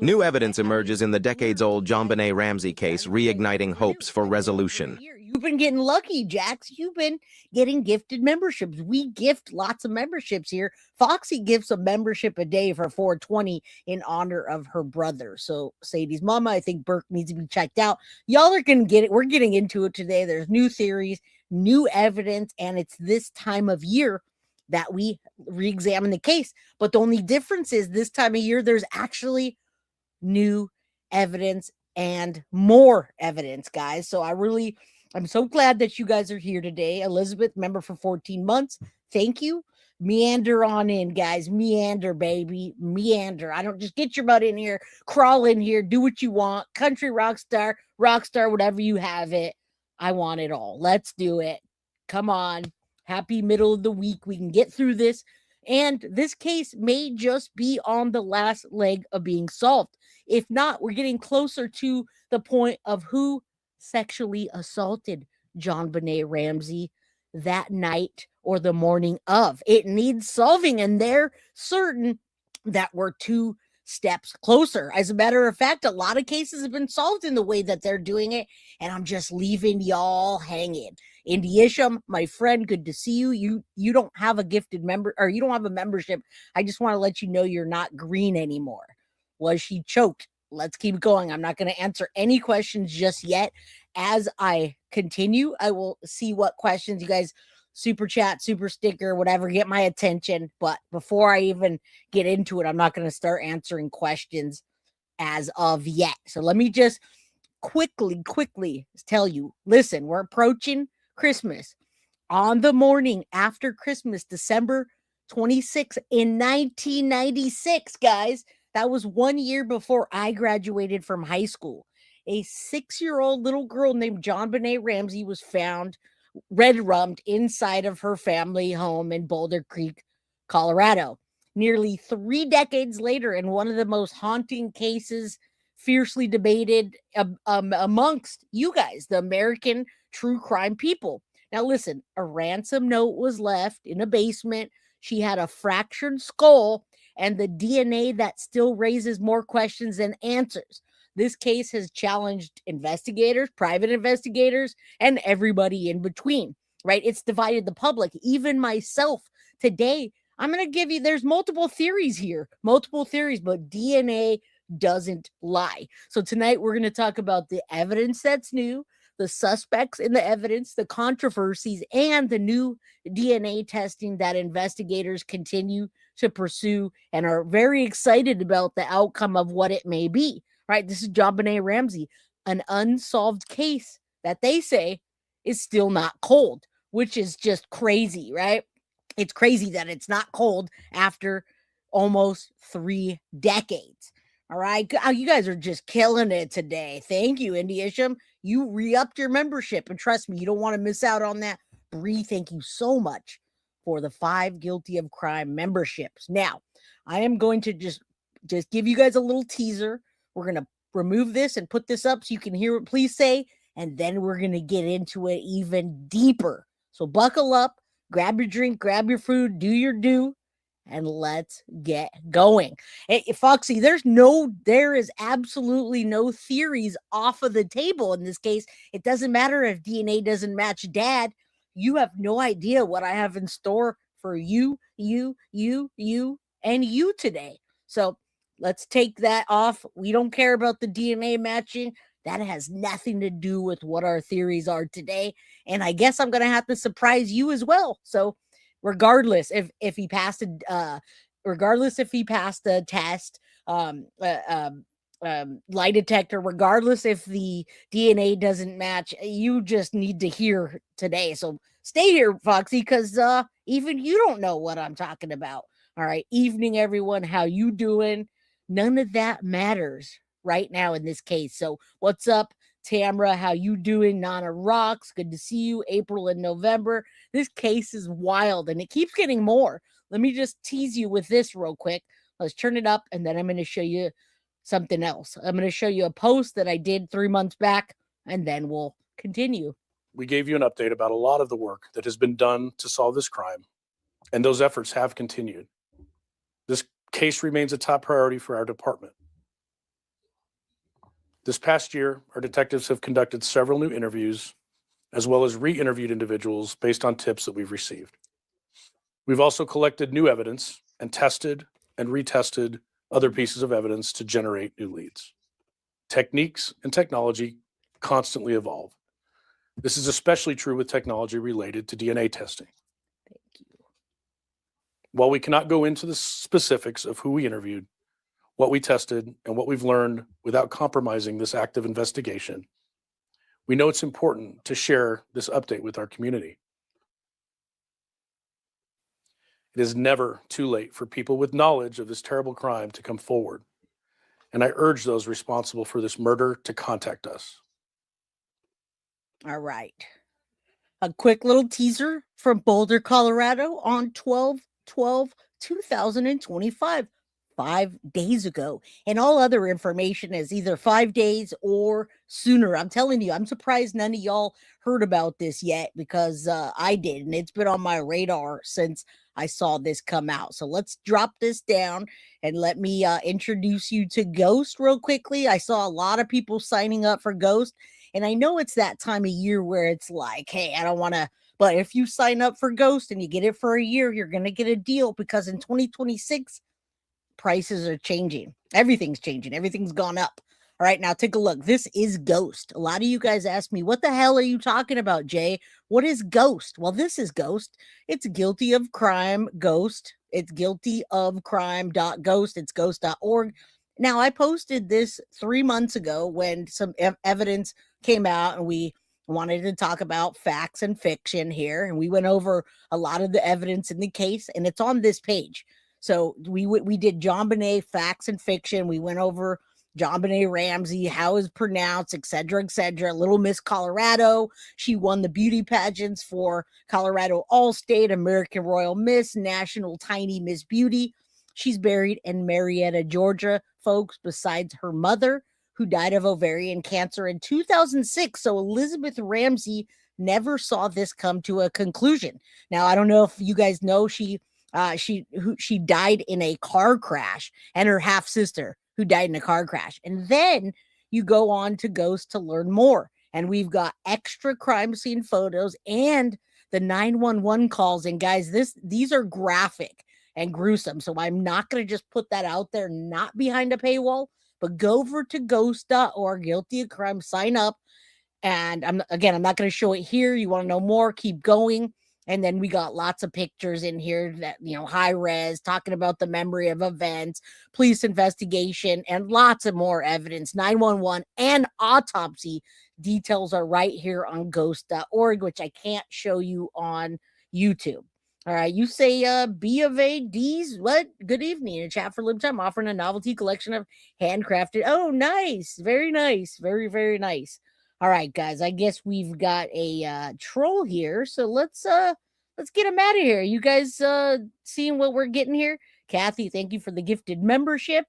New evidence emerges in the decades-old JonBenet Ramsey case, reigniting hopes for resolution. You've been getting lucky, Jax. You've been getting gifted memberships. We gift lots of memberships here. Foxy gives a membership a day for 420 in honor of her brother. So Sadie's mama, I think Burke needs to be checked out. Y'all are going to get it. We're getting into it today. There's new theories, new evidence, and it's this time of year that we re-examine the case. But the only difference is this time of year, there's actually new evidence and more evidence, guys. So I'm so glad that you guys are here today. Elizabeth, member for 14 months. Thank you. Meander on in, guys. Meander, baby. Meander. I don't just get your butt in here, crawl in here, do what you want. Country rock star, whatever you have it. I want it all. Let's do it. Come on. Happy middle of the week. We can get through this. And this case may just be on the last leg of being solved. If not, we're getting closer to the point of who sexually assaulted JonBenet Ramsey that night or the morning of. It needs solving, and they're certain that we're 2 steps closer. As a matter of fact, a lot of cases have been solved in the way that they're doing it, and I'm just leaving y'all hanging. Indy Isham, my friend, good to see you. You don't have a gifted member, or you don't have a membership. I just want to let you know you're not green anymore. Was she choked? Let's keep going. I'm not going to answer any questions just yet. As I continue, I will see what questions you guys super chat, super sticker, whatever, get my attention. But before I even get into it, I'm not going to start answering questions as of yet. So let me just quickly tell you, listen, we're approaching Christmas. On the morning after Christmas, December 26th in 1996, guys, that was 1 year before I graduated from high school. A 6-year-old little girl named JonBenet Ramsey was found red-rummed inside of her family home in Boulder Creek, Colorado. Nearly 3 decades later, in one of the most haunting cases fiercely debated amongst you guys, the American true crime people. Now listen, a ransom note was left in a basement. She had a fractured skull and the DNA that still raises more questions than answers. This case has challenged investigators, private investigators, and everybody in between, right? It's divided the public, even myself. Today, I'm going to give you, there's multiple theories here, but DNA doesn't lie. So tonight, we're going to talk about the evidence that's new, the suspects in the evidence, the controversies, and the new DNA testing that investigators continue to pursue and are very excited about the outcome of what it may be, right? This is JonBenet Ramsey, an unsolved case that they say is still not cold, which is just crazy, right? It's crazy that it's not cold after almost 3 decades. All right. You guys are just killing it today. Thank you, Indy Isham. You re-upped your membership, and trust me, you don't want to miss out on that. Bree, thank you so much for the 5 Guilty of Crime memberships. Now, I am going to just give you guys a little teaser. We're going to remove this and put this up so you can hear what please say, and then we're going to get into it even deeper. So buckle up, grab your drink, grab your food, do your due, and let's get going. Hey, Foxy, there is absolutely no theories off of the table in this case. It doesn't matter if DNA doesn't match Dad. You have no idea what I have in store for you, and you today. So let's take that off. We don't care about the DNA matching. That has nothing to do with what our theories are today. And I guess I'm going to have to surprise you as well. So regardless if he passed a test, lie detector, regardless if the DNA doesn't match, you just need to hear today. So stay here, Foxy, because even you don't know what I'm talking about. All right. Evening, everyone. How you doing? None of that matters right now in this case. So what's up, Tamra? How you doing? Nana rocks. Good to see you. April and November. This case is wild and it keeps getting more. Let me just tease you with this real quick. Let's turn it up and then I'm going to show you something else. I'm going to show you a post that I did 3 months back and then we'll continue. We gave you an update about a lot of the work that has been done to solve this crime, and those efforts have continued. This case remains a top priority for our department. This past year, our detectives have conducted several new interviews, as well as re-interviewed individuals based on tips that we've received. We've also collected new evidence and tested and retested other pieces of evidence to generate new leads. Techniques and technology constantly evolve. This is especially true with technology related to DNA testing. Thank you. While we cannot go into the specifics of who we interviewed, what we tested, and what we've learned without compromising this active investigation, we know it's important to share this update with our community. It is never too late for people with knowledge of this terrible crime to come forward, and I urge those responsible for this murder to contact us. All right. A quick little teaser from Boulder, Colorado on 12/12/2025, 5 days ago. And all other information is either 5 days or sooner. I'm telling you, I'm surprised none of y'all heard about this yet, because I did, and it's been on my radar since I saw this come out. So let's drop this down and let me introduce you to Ghost real quickly. I saw a lot of people signing up for Ghost, and I know it's that time of year where it's like, hey, I don't want to, but if you sign up for Ghost and you get it for a year, you're going to get a deal, because in 2026, prices are changing. Everything's changing. Everything's gone up. All right, now take a look. This is Ghost. A lot of you guys ask me, what the hell are you talking about, Jay? What is Ghost? Well, this is Ghost. It's guilty of crime, Ghost. It's guiltyofcrime.ghost. It's ghost.org. Now, I posted this 3 months ago when some evidence came out, and we wanted to talk about facts and fiction here. And we went over a lot of the evidence in the case, and it's on this page. So we did JonBenet facts and fiction. We went over JonBenet Ramsey, how is pronounced, etc., etc. Little Miss Colorado. She won the beauty pageants for Colorado All-State, American Royal Miss, National Tiny Miss Beauty. She's buried in Marietta, Georgia, folks, besides her mother, who died of ovarian cancer in 2006. So Elizabeth Ramsey never saw this come to a conclusion. Now, I don't know if you guys know, she died in a car crash, and her half sister who died in a car crash. And then you go on to Ghost to learn more. And we've got extra crime scene photos and the 911 calls. And guys, these are graphic and gruesome. So I'm not going to just put that out there, not behind a paywall, but go over to ghost.org, guilty of crime, sign up. And I'm not going to show it here. You want to know more, keep going. And then we got lots of pictures in here that, high res, talking about the memory of events, police investigation, and lots of more evidence. 911 and autopsy details are right here on ghost.org, which I can't show you on YouTube. All right, you say B of A D's, what? Good evening. In chat for Libtime, offering a novelty collection of handcrafted. Oh, nice. Very nice. Very, very nice. All right, guys, I guess we've got a troll here, so let's get him out of here. You guys seeing what we're getting here? Kathy, thank you for the gifted membership.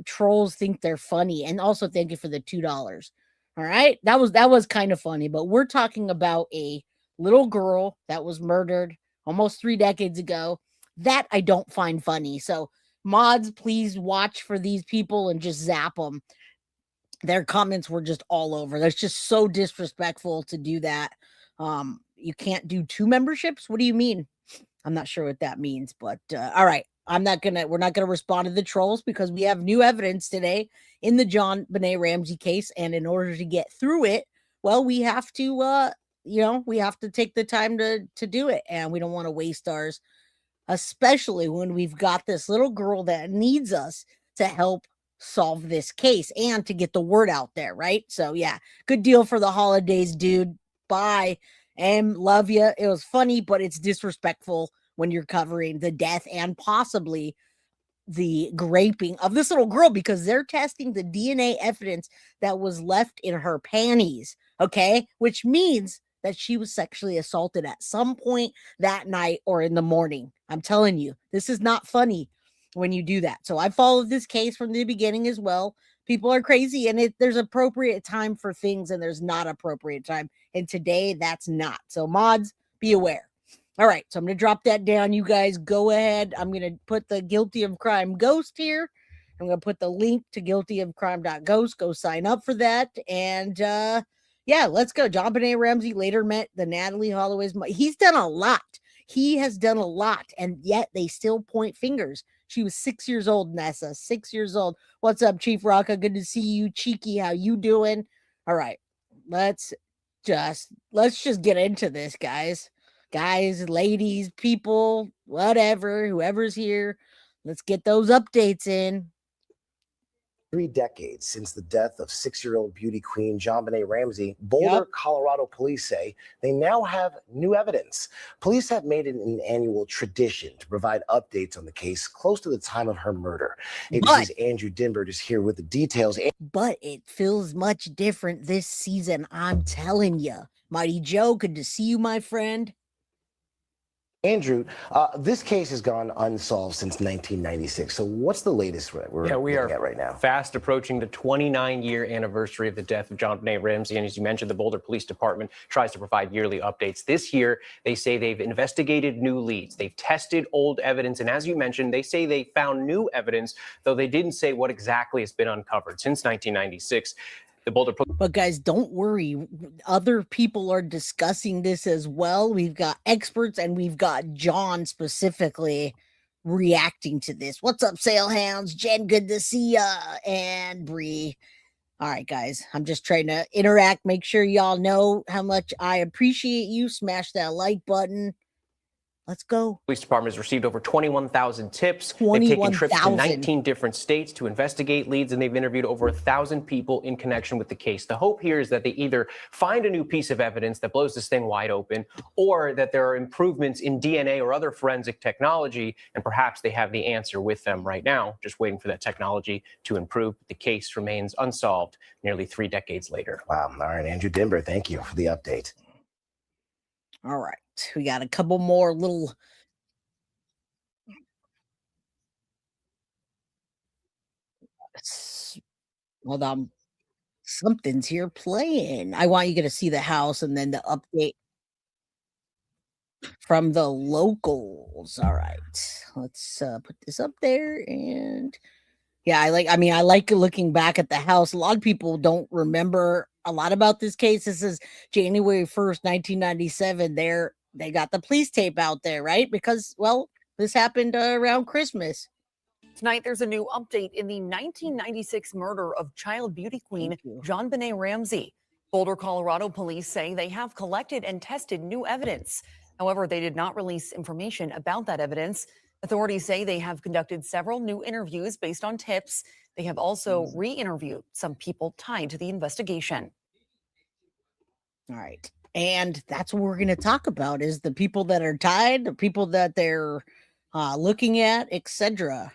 Trolls think they're funny, and also thank you for the $2. All right, that was kind of funny, but we're talking about a little girl that was murdered almost 3 decades ago. That I don't find funny. So mods, please watch for these people and just zap them. Their comments were just all over. That's just so disrespectful to do that. You can't do 2 memberships. What do you mean? I'm not sure what that means, but all right. We're not going to respond to the trolls, because we have new evidence today in the JonBenet Ramsey case. And in order to get through it, well, we have to, we have to take the time to do it. And we don't want to waste ours, especially when we've got this little girl that needs us to help solve this case and to get the word out there, right? So yeah, good deal for the holidays, dude. Bye. Love you. It was funny, but it's disrespectful when you're covering the death and possibly the raping of this little girl, because they're testing the DNA evidence that was left in her panties, okay? Which means that she was sexually assaulted at some point that night or in the morning. I'm telling you, this is not funny when you do that. So I followed this case from the beginning as well. People are crazy, and there's appropriate time for things, and there's not appropriate time. And today, that's not. So mods, be aware. All right, so I'm going to drop that down. You guys go ahead. I'm going to put the guilty of crime Ghost here. I'm going to put the link to guiltyofcrime.ghost. Go sign up for that. And yeah, let's go. JonBenet Ramsey later met the Natalie Holloway's. He's done a lot. He has done a lot. And yet they still point fingers. She was 6 years old, Nessa. 6 years old. What's up, Chief Rocca? Good to see you. Cheeky, how you doing? All right. Let's just get into this, guys. Guys, ladies, people, whatever, whoever's here. Let's get those updates in. 3 decades since the death of 6-year-old beauty queen JonBenet Ramsey, Boulder, Colorado police say they now have new evidence. Police have made it an annual tradition to provide updates on the case close to the time of her murder. ABC's Andrew Dinbert is here with the details. But it feels much different this season, I'm telling you. Mighty Joe, good to see you, my friend. Andrew, this case has gone unsolved since 1996. So what's the latest we're looking at right now? Fast approaching the 29-year anniversary of the death of JonBenet Ramsey. And as you mentioned, the Boulder Police Department tries to provide yearly updates. This year, they say they've investigated new leads. They've tested old evidence. And as you mentioned, they say they found new evidence, though they didn't say what exactly has been uncovered since 1996. But guys, don't worry. Other people are discussing this as well. We've got experts and we've got John specifically reacting to this. What's up, Sailhounds? Jen, good to see ya. And Bree. All right, guys, I'm just trying to interact. Make sure y'all know how much I appreciate you. Smash that like button. Let's go. Police Department has received over 21,000 tips. They've taken trips to 19 different states to investigate leads, and they've interviewed over 1,000 people in connection with the case. The hope here is that they either find a new piece of evidence that blows this thing wide open, or that there are improvements in DNA or other forensic technology, and perhaps they have the answer with them right now, just waiting for that technology to improve. The case remains unsolved nearly 3 decades later. Wow. All right, Andrew Dinbert, thank you for the update. All right. We got a couple more little hold on. Something's here playing. I want you to see the house and then the update from the locals. All right. Let's put this up there. And yeah, I like looking back at the house. A lot of people don't remember a lot about this case. This is January 1st, 1997. They got the police tape out there, right? Because, well, this happened around Christmas. Tonight, there's a new update in the 1996 murder of child beauty queen JonBenet Ramsey. Boulder, Colorado police say they have collected and tested new evidence. However, they did not release information about that evidence. Authorities say they have conducted several new interviews based on tips. They have also re-interviewed some people tied to the investigation. All right. And that's what we're going to talk about is the people that are tied, the people that they're looking at, etc.